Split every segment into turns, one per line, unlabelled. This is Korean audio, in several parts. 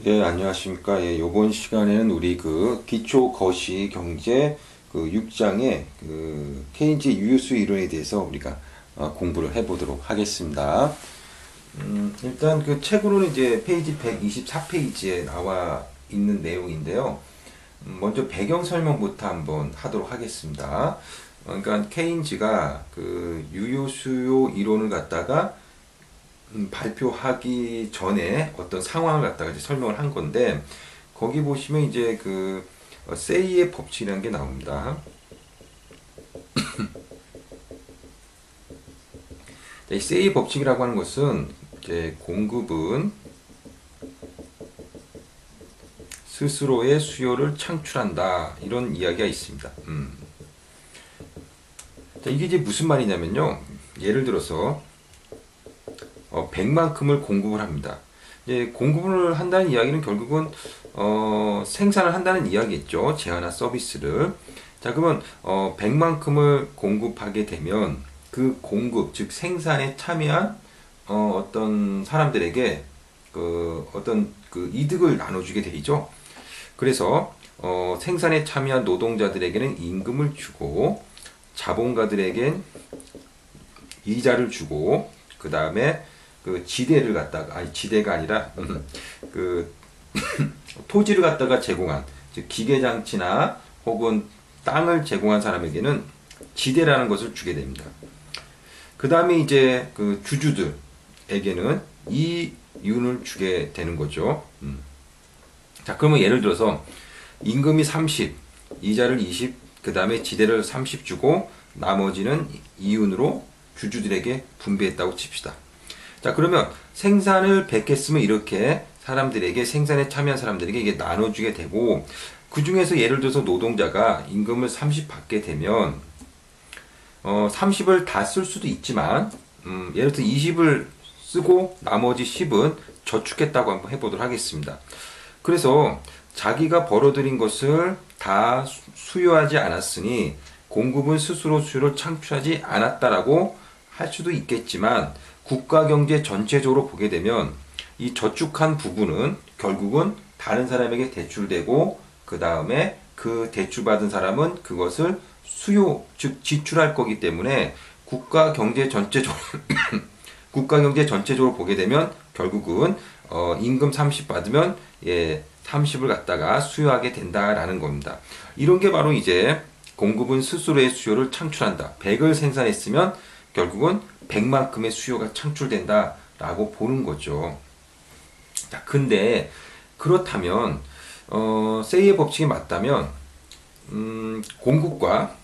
예, 안녕하십니까. 예, 요번 시간에는 우리 기초 거시 경제 6장의 케인즈 유효수 이론에 대해서 우리가 공부를 해보도록 하겠습니다. 일단 그 책으로는 이제 페이지 124페이지에 나와 있는 내용인데요. 먼저 배경 설명부터 한번 하도록 하겠습니다. 그러니까 케인즈가 그 유효수요 이론을 갖다가 발표하기 전에 어떤 상황을 갖다가 이제 설명을 한 건데, 거기 보시면 이제 세이의 법칙이라는 게 나옵니다. 이 세이의 법칙이라고 하는 것은 이제 공급은 스스로의 수요를 창출한다, 이런 이야기가 있습니다. 자, 이게 이제 무슨 말이냐면요. 예를 들어서 100만큼을 공급을 합니다. 이제 공급을 한다는 이야기는 결국은 생산을 한다는 이야기겠죠. 제어나 서비스를. 자, 그러면 100만큼을 공급하게 되면 그 공급, 즉 생산에 참여한 어떤 사람들에게 어떤 이득을 나눠주게 되죠. 그래서 생산에 참여한 노동자들에게는 임금을 주고, 자본가들에겐 이자를 주고, 그 다음에 지대를 갖다가, 아니 지대가 아니라 그 토지를 갖다가 제공한, 즉 기계장치나 혹은 땅을 제공한 사람에게는 지대라는 것을 주게 됩니다. 그 다음에 이제 주주들에게는 이윤을 주게 되는 거죠. 자, 그러면 예를 들어서 임금이 30, 이자를 20, 그 다음에 지대를 30 주고 나머지는 이윤으로 주주들에게 분배했다고 칩시다. 자, 그러면 생산을 100 했으면 이렇게 사람들에게, 생산에 참여한 사람들에게 이게 나눠주게 되고, 그 중에서 예를 들어서 노동자가 임금을 30 받게 되면 30을 다 쓸 수도 있지만, 예를 들어 20을 쓰고 나머지 10은 저축했다고 한번 해보도록 하겠습니다. 그래서 자기가 벌어들인 것을 다 수요하지 않았으니 공급은 스스로 수요를 창출하지 않았다라고 할 수도 있겠지만, 국가 경제 전체적으로 보게 되면 이 저축한 부분은 결국은 다른 사람에게 대출되고, 그 다음에 그 대출받은 사람은 그것을 수요, 즉 지출할 거기 때문에 국가 경제 전체적으로 국가 경제 전체적으로 보게 되면 결국은 임금 30 받으면 30을 갖다가 수요하게 된다라는 겁니다. 이런 게 바로 이제 공급은 스스로의 수요를 창출한다. 100을 생산했으면 결국은 100만큼의 수요가 창출된다라고 보는 거죠. 자, 근데 그렇다면 세이의 법칙이 맞다면 공급과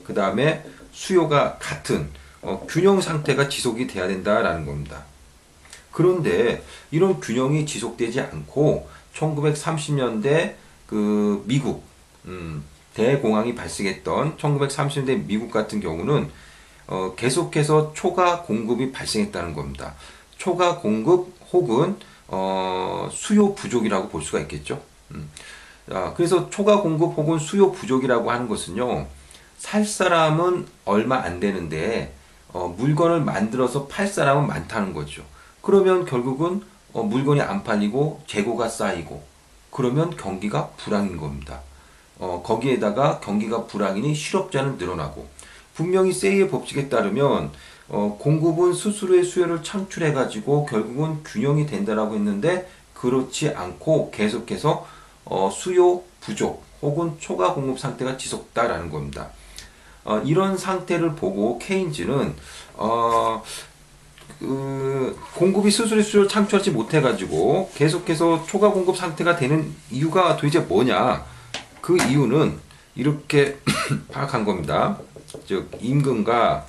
그 다음에 수요가 같은 균형 상태가 지속이 돼야 된다라는 겁니다. 그런데 이런 균형이 지속되지 않고 1930년대 미국 대공황이 발생했던 1930년대 미국 같은 경우는 계속해서 초과 공급이 발생했다는 겁니다. 초과 공급 혹은 수요 부족이라고 볼 수가 있겠죠. 그래서 초과 공급 혹은 수요 부족이라고 하는 것은요, 살 사람은 얼마 안 되는데 물건을 만들어서 팔 사람은 많다는 거죠. 그러면 결국은 물건이 안 팔리고 재고가 쌓이고, 그러면 경기가 불황인 겁니다. 거기에다가 경기가 불황이니 실업자는 늘어나고, 분명히 세이의 법칙에 따르면 공급은 스스로의 수요를 창출해가지고 결국은 균형이 된다라고 했는데, 그렇지 않고 계속해서 수요 부족 혹은 초과 공급 상태가 지속다라는 겁니다. 이런 상태를 보고 케인즈는 공급이 스스로의 수요를 창출하지 못해가지고 계속해서 초과 공급 상태가 되는 이유가 도대체 뭐냐? 그 이유는 이렇게 파악한 겁니다. 즉 임금과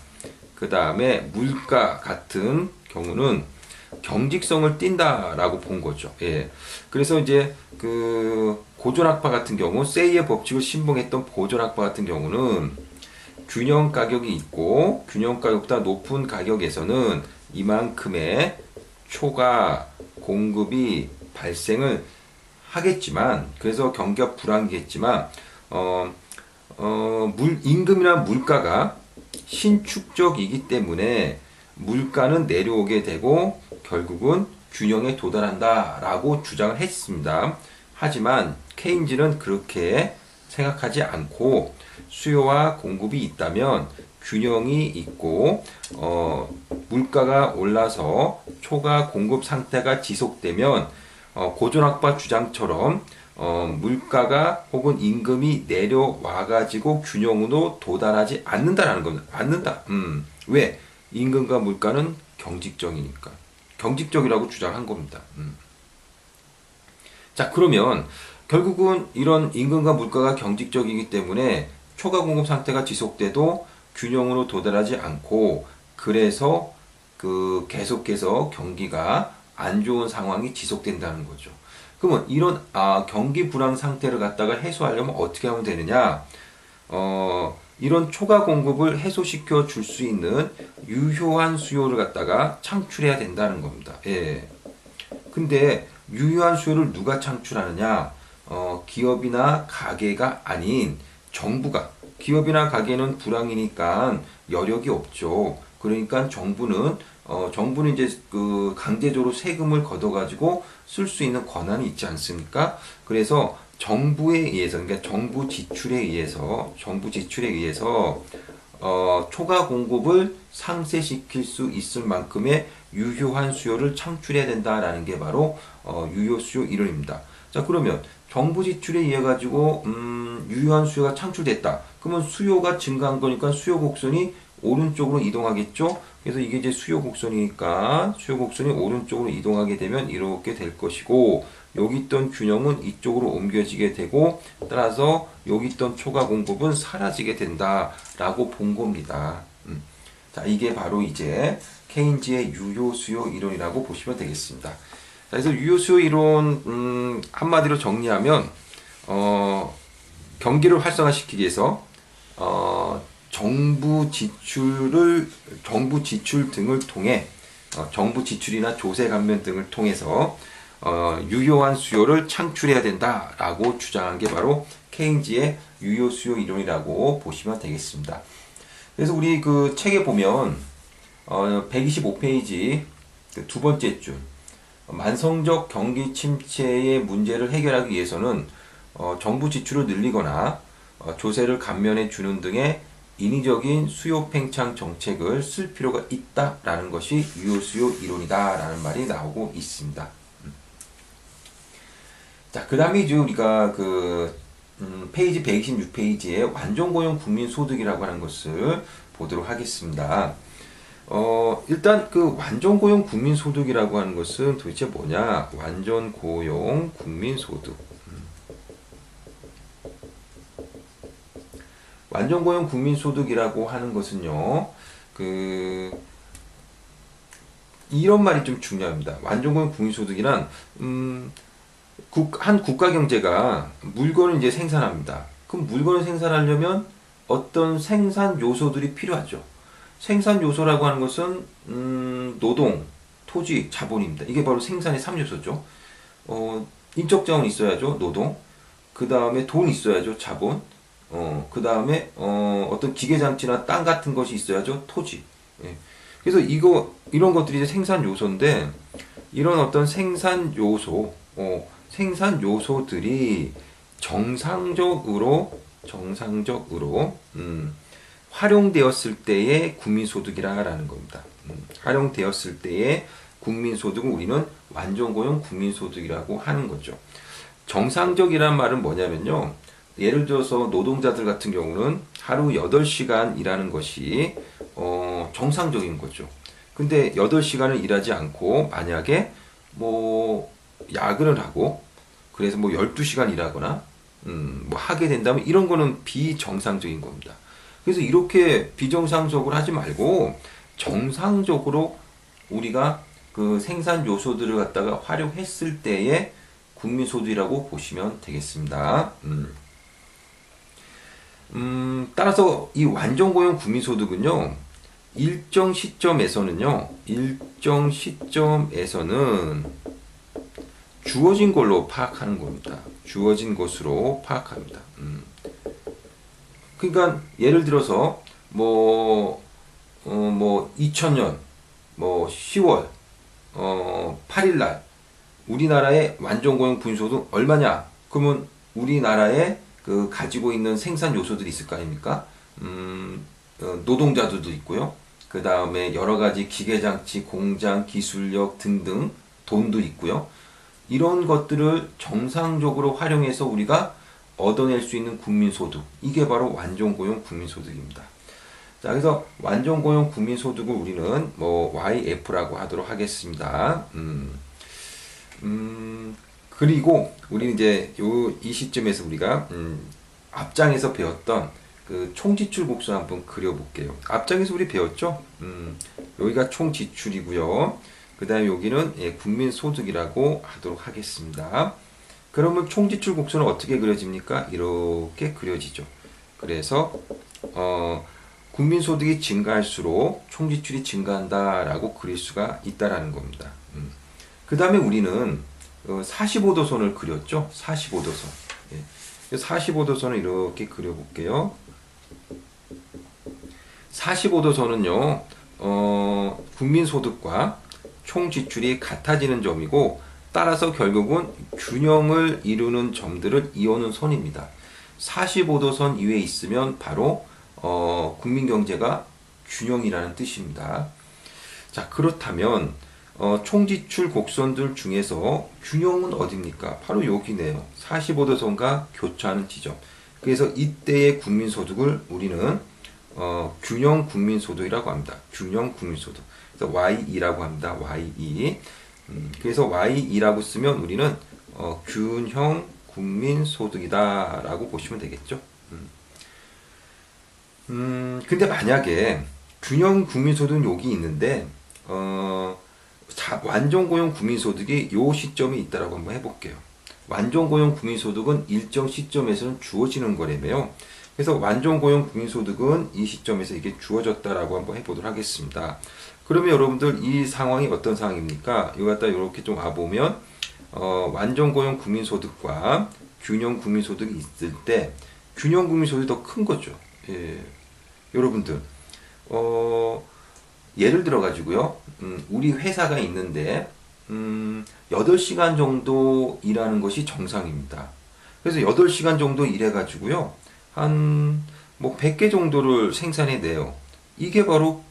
그 다음에 물가 같은 경우는 경직성을 띈다라고 본 거죠. 예. 그래서 이제 고전학파 같은 경우, 세이의 법칙을 신봉했던 고전학파 같은 경우는 균형 가격이 있고, 균형 가격보다 높은 가격에서는 이만큼의 초과 공급이 발생을 하겠지만, 그래서 경기가 불황이겠지만, 임금이나 물가가 신축적이기 때문에 물가는 내려오게 되고 결국은 균형에 도달한다라고 주장을 했습니다. 하지만 케인즈는 그렇게 생각하지 않고 수요와 공급이 있다면 균형이 있고 물가가 올라서 초과 공급 상태가 지속되면 고전학파 주장처럼 물가가 혹은 임금이 내려와 가지고 균형으로 도달하지 않는다라는 겁니다. 않는다. 왜? 임금과 물가는 경직적이니까. 경직적이라고 주장한 겁니다. 자, 그러면 결국은 이런 임금과 물가가 경직적이기 때문에 초과 공급 상태가 지속돼도 균형으로 도달하지 않고 그래서 계속해서 경기가 안 좋은 상황이 지속된다는 거죠. 그러면 이런 경기 불황 상태를 갖다가 해소하려면 어떻게 하면 되느냐? 이런 초과 공급을 해소시켜 줄 수 있는 유효한 수요를 갖다가 창출해야 된다는 겁니다. 예. 근데 유효한 수요를 누가 창출하느냐? 기업이나 가게가 아닌 정부가. 기업이나 가게는 불황이니까 여력이 없죠. 그러니까 정부는 이제 강제적으로 세금을 걷어가지고 쓸 수 있는 권한이 있지 않습니까? 그래서 정부에 의해서, 그러니까 정부 지출에 의해서 초과 공급을 상쇄시킬 수 있을 만큼의 유효한 수요를 창출해야 된다라는 게 바로 유효 수요 이론입니다. 자, 그러면 정부 지출에 의해 가지고 유효한 수요가 창출됐다. 그러면 수요가 증가한 거니까 수요 곡선이 오른쪽으로 이동하겠죠. 그래서 이게 이제 수요 곡선이니까 수요 곡선이 오른쪽으로 이동하게 되면 이렇게 될 것이고, 여기 있던 균형은 이쪽으로 옮겨지게 되고, 따라서 여기 있던 초과 공급은 사라지게 된다라고 본 겁니다. 자, 이게 바로 이제 케인즈의 유효 수요 이론이라고 보시면 되겠습니다. 자, 그래서 유효 수요 이론 한마디로 정리하면 경기를 활성화시키기 위해서 정부 지출 등을 통해 정부 지출이나 조세 감면 등을 통해서 유효한 수요를 창출해야 된다라고 주장한 게 바로 케인즈의 유효 수요 이론이라고 보시면 되겠습니다. 그래서 우리 그 책에 보면 125페이지 두 번째 줄, 만성적 경기 침체의 문제를 해결하기 위해서는 정부 지출을 늘리거나 조세를 감면해 주는 등의 인위적인 수요 팽창 정책을 쓸 필요가 있다라는 것이 유효 수요 이론이다라는 말이 나오고 있습니다. 자, 그 다음에 이제 우리가 페이지 126페이지에 완전고용 국민소득이라고 하는 것을 보도록 하겠습니다. 일단 완전고용 국민소득이라고 하는 것은 도대체 뭐냐? 완전고용 국민소득. 완전고용 국민소득이라고 하는 것은요, 이런 말이 좀 중요합니다. 완전고용 국민소득이란, 한 국가 경제가 물건을 이제 생산합니다. 그럼 물건을 생산하려면 어떤 생산 요소들이 필요하죠. 생산 요소라고 하는 것은 노동, 토지, 자본입니다. 이게 바로 생산의 3요소죠. 인적 자원이 있어야죠. 노동. 그 다음에 돈 있어야죠. 자본. 그 다음에 어떤 기계 장치나 땅 같은 것이 있어야죠. 토지. 예. 그래서 이런 것들이 이제 생산 요소인데, 이런 어떤 생산 요소들이 정상적으로 활용되었을 때의 국민소득이라는 겁니다. 활용되었을 때의 국민소득은 우리는 완전고용 국민소득이라고 하는 거죠. 정상적이란 말은 뭐냐면요, 예를 들어서 노동자들 같은 경우는 하루 8시간 일하는 것이 정상적인 거죠. 근데 8시간을 일하지 않고 만약에 야근을 하고 그래서 12시간 일하거나 하게 된다면 이런 거는 비정상적인 겁니다. 그래서 이렇게 비정상적으로 하지 말고 정상적으로 우리가 그 생산 요소들을 갖다가 활용했을 때의 국민소득이라고 보시면 되겠습니다. 따라서 이 완전고용 국민소득은요, 일정 시점에서는 주어진 걸로 파악하는 겁니다. 주어진 것으로 파악합니다. 그러니까 예를 들어서 2000년 10월 8일 날 우리나라의 완전고용 분소득 얼마냐? 그러면 우리나라에 그 가지고 있는 생산 요소들이 있을 거 아닙니까? 노동자들도 있고요. 그 다음에 여러 가지 기계장치, 공장, 기술력 등등 돈도 있고요. 이런 것들을 정상적으로 활용해서 우리가 얻어낼 수 있는 국민소득. 이게 바로 완전고용 국민소득입니다. 자, 그래서 완전고용 국민소득을 우리는 뭐 YF라고 하도록 하겠습니다. 그리고 우리는 이제 이 시점에서 우리가 앞장에서 배웠던 그 총지출 곡선 한번 그려볼게요. 앞장에서 우리 배웠죠? 여기가 총지출이고요. 그 다음에 여기는 국민소득이라고 하도록 하겠습니다. 그러면 총지출 곡선은 어떻게 그려집니까? 이렇게 그려지죠. 그래서 국민소득이 증가할수록 총지출이 증가한다라고 그릴 수가 있다라는 겁니다. 그 다음에 우리는 45도선을 그렸죠. 45도선. 45도선을 이렇게 그려볼게요. 45도선은요, 국민소득과 총지출이 같아지는 점이고, 따라서 결국은 균형을 이루는 점들을 이어는 선입니다. 45도선 이외에 있으면 바로 국민경제가 균형이라는 뜻입니다. 자, 그렇다면 총지출 곡선들 중에서 균형은 어디입니까? 바로 여기네요. 45도선과 교차하는 지점. 그래서 이때의 국민소득을 우리는 균형 국민소득이라고 합니다. 균형 국민소득. 그래서 Y2라고 합니다. Y2. 그래서 Y2라고 쓰면 우리는 균형 국민소득이다라고 보시면 되겠죠. 근데 만약에 균형 국민소득은 여기 있는데 완전고용 국민소득이 요 시점이 있다라고 한번 해볼게요. 완전고용 국민소득은 일정 시점에서는 주어지는 거라며요. 그래서 완전고용 국민소득은 이 시점에서 이게 주어졌다라고 한번 해보도록 하겠습니다. 그러면 여러분들 이 상황이 어떤 상황입니까? 이거 갖다 이렇게 좀 와보면 완전고용 국민소득과 균형 국민소득이 있을 때 균형 국민소득이 더 큰 거죠. 예. 여러분들 예를 들어 가지고요. 우리 회사가 있는데 8시간 정도 일하는 것이 정상입니다. 그래서 8시간 정도 일해 가지고요. 한 뭐 100개 정도를 생산해 내요. 이게 바로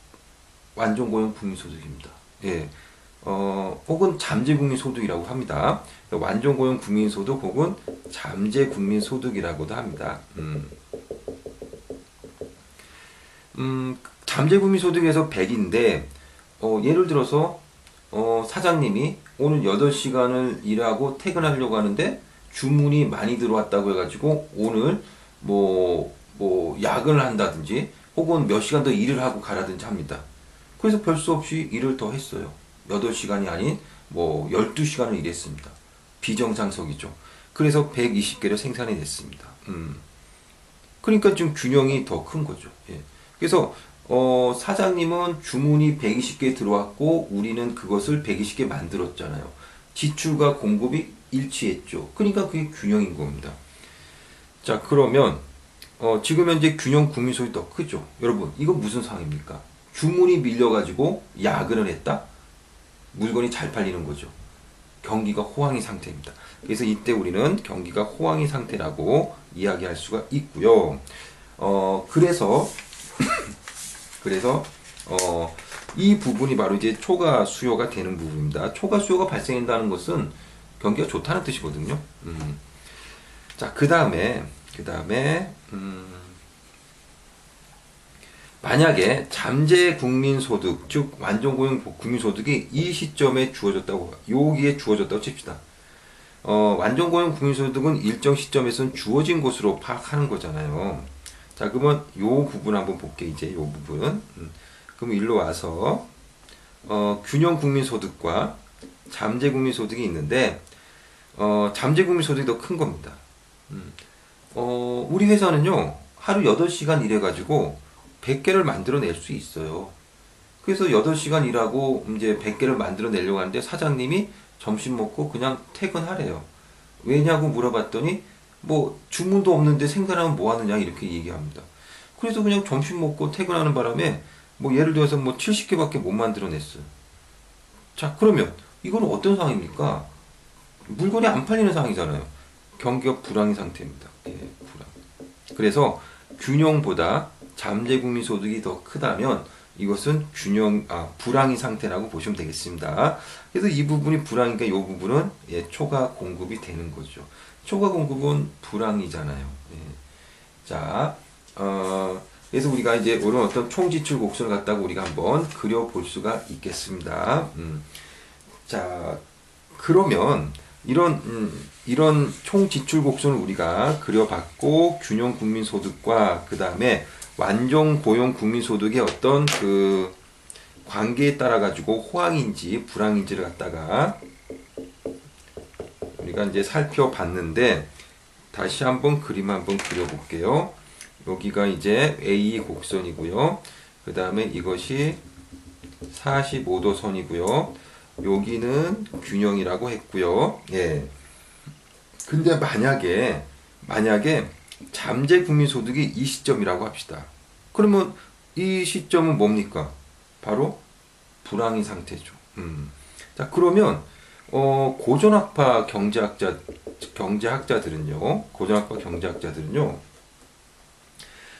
완전고용 국민소득입니다. 예. 혹은 잠재국민소득이라고 합니다. 완전고용 국민소득 혹은 잠재국민소득이라고도 합니다. 잠재국민소득에서 100인데 예를 들어서 사장님이 오늘 8시간을 일하고 퇴근하려고 하는데 주문이 많이 들어왔다고 해가지고 오늘 뭐 야근을 한다든지 혹은 몇 시간 더 일을 하고 가라든지 합니다. 그래서 별 수 없이 일을 더 했어요. 8시간이 아닌 뭐 12시간을 일했습니다. 비정상석이죠. 그래서 120개를 생산해냈습니다. 그러니까 지금 균형이 더 큰 거죠. 예. 그래서 사장님은 주문이 120개 들어왔고 우리는 그것을 120개 만들었잖아요. 지출과 공급이 일치했죠. 그러니까 그게 균형인 겁니다. 자, 그러면 지금 현재 균형 국민소득이 더 크죠. 여러분, 이거 무슨 상황입니까? 주문이 밀려가지고 야근을 했다? 물건이 잘 팔리는 거죠. 경기가 호황의 상태입니다. 그래서 이때 우리는 경기가 호황의 상태라고 이야기할 수가 있고요. 그래서 이 부분이 바로 이제 초과 수요가 되는 부분입니다. 초과 수요가 발생한다는 것은 경기가 좋다는 뜻이거든요. 자, 그 다음에 만약에 잠재국민소득, 즉 완전고용 국민소득이 이 시점에 주어졌다고, 여기에 주어졌다고 칩시다. 완전고용 국민소득은 일정 시점에서는 주어진 것으로 파악하는 거잖아요. 자, 그러면 요 부분 한번 볼게요. 이제 요 부분. 그럼 일로 와서 균형 국민소득과 잠재국민소득이 있는데 잠재국민소득이 더 큰 겁니다. 우리 회사는요 하루 8시간 일해가지고 100개를 만들어낼 수 있어요. 그래서 8시간 일하고 이제 100개를 만들어내려고 하는데 사장님이 점심 먹고 그냥 퇴근하래요. 왜냐고 물어봤더니 뭐 주문도 없는데 생산하면 뭐 하느냐 이렇게 얘기합니다. 그래서 그냥 점심 먹고 퇴근하는 바람에 뭐 예를 들어서 뭐 70개밖에 못 만들어냈어요. 자, 그러면 이거는 어떤 상황입니까? 물건이 안 팔리는 상황이잖아요. 경기가 불황인 상태입니다. 예, 불황. 그래서 균형보다 잠재 국민 소득이 더 크다면 이것은 불황인 상태라고 보시면 되겠습니다. 그래서 이 부분이 불황이니까 이 부분은 예, 초과 공급이 되는 거죠. 초과 공급은 불황이잖아요. 예. 자, 그래서 우리가 이제 이런 어떤 총지출 곡선을 갖다가 우리가 한번 그려볼 수가 있겠습니다. 자, 그러면 이런 총지출 곡선을 우리가 그려봤고 균형 국민소득과 그 다음에 완전 고용 국민소득의 어떤 그 관계에 따라 가지고 호황인지 불황인지를 갖다가 우리가 이제 살펴봤는데 다시 한번 그림 한번 그려볼게요. 여기가 이제 A 곡선이고요. 그 다음에 이것이 45도 선이고요. 여기는 균형이라고 했고요. 예. 근데 만약에 잠재 국민소득이 이 시점이라고 합시다. 그러면 이 시점은 뭡니까? 바로 불황인 상태죠. 자, 그러면 고전학파 경제학자들은요,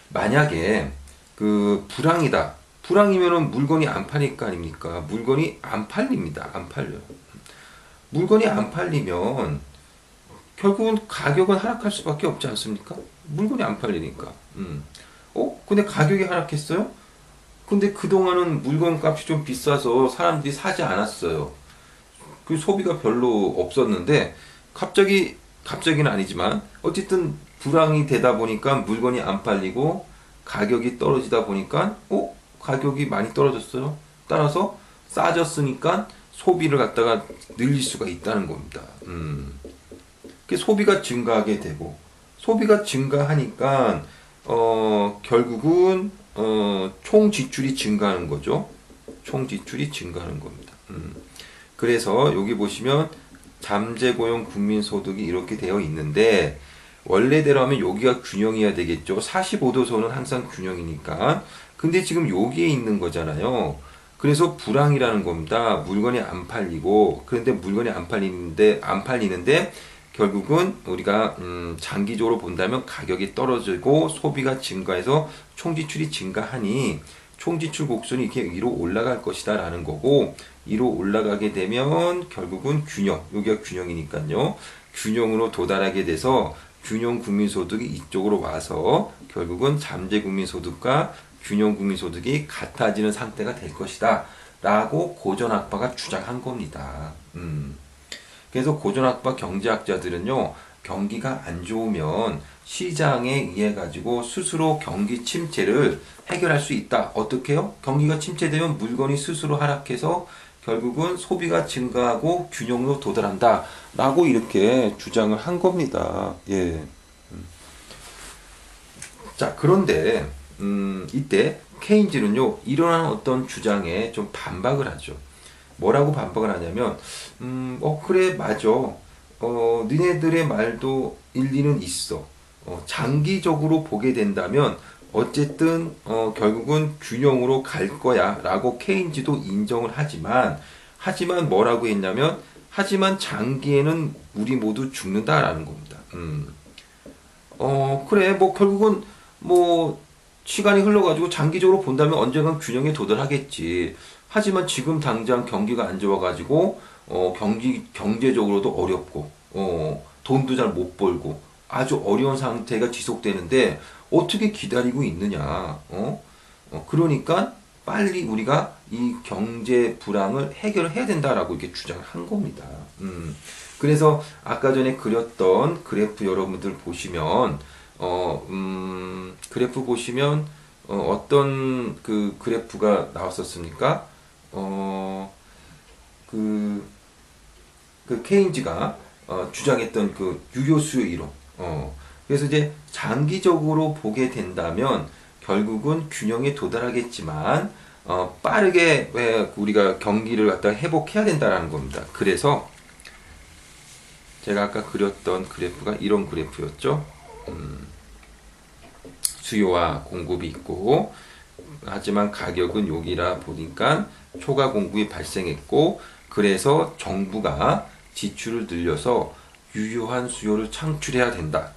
만약에 그 불황이다. 불황이면은 물건이 안 파니까 아닙니까? 물건이 안 팔립니다. 안 팔려요. 물건이 안 팔리면 결국은 가격은 하락할 수밖에 없지 않습니까? 물건이 안 팔리니까. 근데 가격이 하락했어요? 근데 그동안은 물건 값이 좀 비싸서 사람들이 사지 않았어요. 그 소비가 별로 없었는데 갑자기는 아니지만 어쨌든 불황이 되다 보니까 물건이 안 팔리고 가격이 떨어지다 보니까 가격이 많이 떨어졌어요. 따라서 싸졌으니까 소비를 갖다가 늘릴 수가 있다는 겁니다. 그 소비가 증가하게 되고 소비가 증가하니까 결국은 총 지출이 증가하는 거죠. 총 지출이 증가하는 겁니다. 그래서 여기 보시면 잠재고용 국민소득이 이렇게 되어 있는데 원래대로 하면 여기가 균형이어야 되겠죠. 45도선은 항상 균형이니까. 근데 지금 여기에 있는 거잖아요. 그래서 불황이라는 겁니다. 물건이 안 팔리고 그런데 물건이 안 팔리는데 결국은 우리가 장기적으로 본다면 가격이 떨어지고 소비가 증가해서 총지출이 증가하니 총지출 곡선이 이렇게 위로 올라갈 것이다 라는 거고 위로 올라가게 되면 결국은 여기가 균형이니까요. 균형으로 도달하게 돼서 균형 국민소득이 이쪽으로 와서 결국은 잠재 국민소득과 균형 국민소득이 같아지는 상태가 될 것이다 라고 고전학파가 주장한 겁니다. 그래서 고전학파 경제학자들은요, 경기가 안 좋으면 시장에 의해 가지고 스스로 경기 침체를 해결할 수 있다. 어떻게요? 경기가 침체되면 물건이 스스로 하락해서 결국은 소비가 증가하고 균형으로 도달한다. 라고 이렇게 주장을 한 겁니다. 예. 자, 그런데, 이때 케인즈는요, 이러한 어떤 주장에 좀 반박을 하죠. 뭐라고 반박을 하냐면, 그래, 맞아. 니네들의 말도 일리는 있어. 장기적으로 보게 된다면, 어쨌든, 결국은 균형으로 갈 거야. 라고 케인즈도 인정을 하지만 뭐라고 했냐면, 하지만 장기에는 우리 모두 죽는다라는 겁니다. 그래, 결국은, 시간이 흘러가지고 장기적으로 본다면 언젠간 균형에 도달하겠지. 하지만 지금 당장 경기가 안 좋아가지고 경제적으로도 어렵고 돈도 잘 못 벌고 아주 어려운 상태가 지속되는데 어떻게 기다리고 있느냐. 그러니까 빨리 우리가 이 경제 불황을 해결해야 된다라고 이렇게 주장을 한 겁니다. 그래서 아까 전에 그렸던 그래프 여러분들 보시면 그래프 보시면 어떤 그 그래프가 나왔었습니까? 그 케인즈가 주장했던 그 유효 수요 이론. 그래서 이제 장기적으로 보게 된다면 결국은 균형에 도달하겠지만 빠르게 왜 우리가 경기를 갖다 회복해야 된다라는 겁니다. 그래서 제가 아까 그렸던 그래프가 이런 그래프였죠. 수요와 공급이 있고 하지만 가격은 여기라 보니까 초과 공급이 발생했고 그래서 정부가 지출을 늘려서 유효한 수요를 창출해야 된다.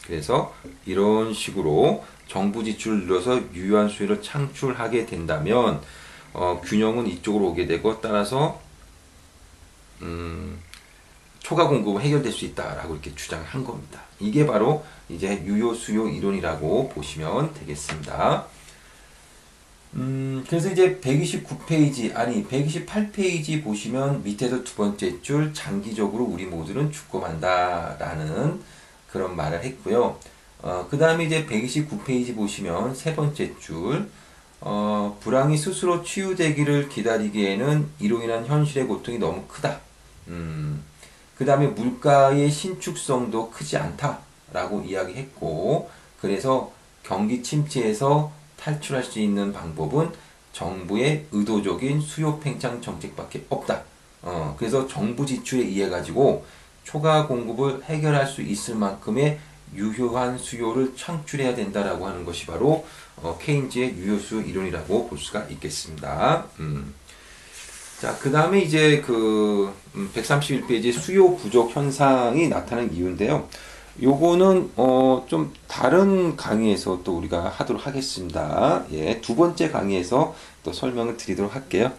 그래서 이런 식으로 정부 지출을 늘려서 유효한 수요를 창출하게 된다면 균형은 이쪽으로 오게 되고 따라서 초과 공급은 해결될 수 있다라고 이렇게 주장한 겁니다. 이게 바로 이제 유효 수요 이론이라고 보시면 되겠습니다. 그래서 이제 129페이지, 아니 128페이지 보시면 밑에서 두 번째 줄 장기적으로 우리 모두는 주권한다라는 그런 말을 했고요. 그 다음에 이제 129페이지 보시면 세 번째 줄, 불황이 스스로 치유되기를 기다리기에는 이로 인한 현실의 고통이 너무 크다. 그 다음에 물가의 신축성도 크지 않다라고 이야기했고, 그래서 경기 침체에서 탈출할 수 있는 방법은 정부의 의도적인 수요 팽창 정책밖에 없다. 그래서 정부 지출에 의해 가지고 초과 공급을 해결할 수 있을 만큼의 유효한 수요를 창출해야 된다라고 하는 것이 바로 케인즈의 유효 수요 이론이라고 볼 수가 있겠습니다. 자, 그 다음에 이제 131페이지 수요 부족 현상이 나타나는 이유인데요. 요거는 좀 다른 강의에서 또 우리가 하도록 하겠습니다. 예, 두 번째 강의에서 또 설명을 드리도록 할게요.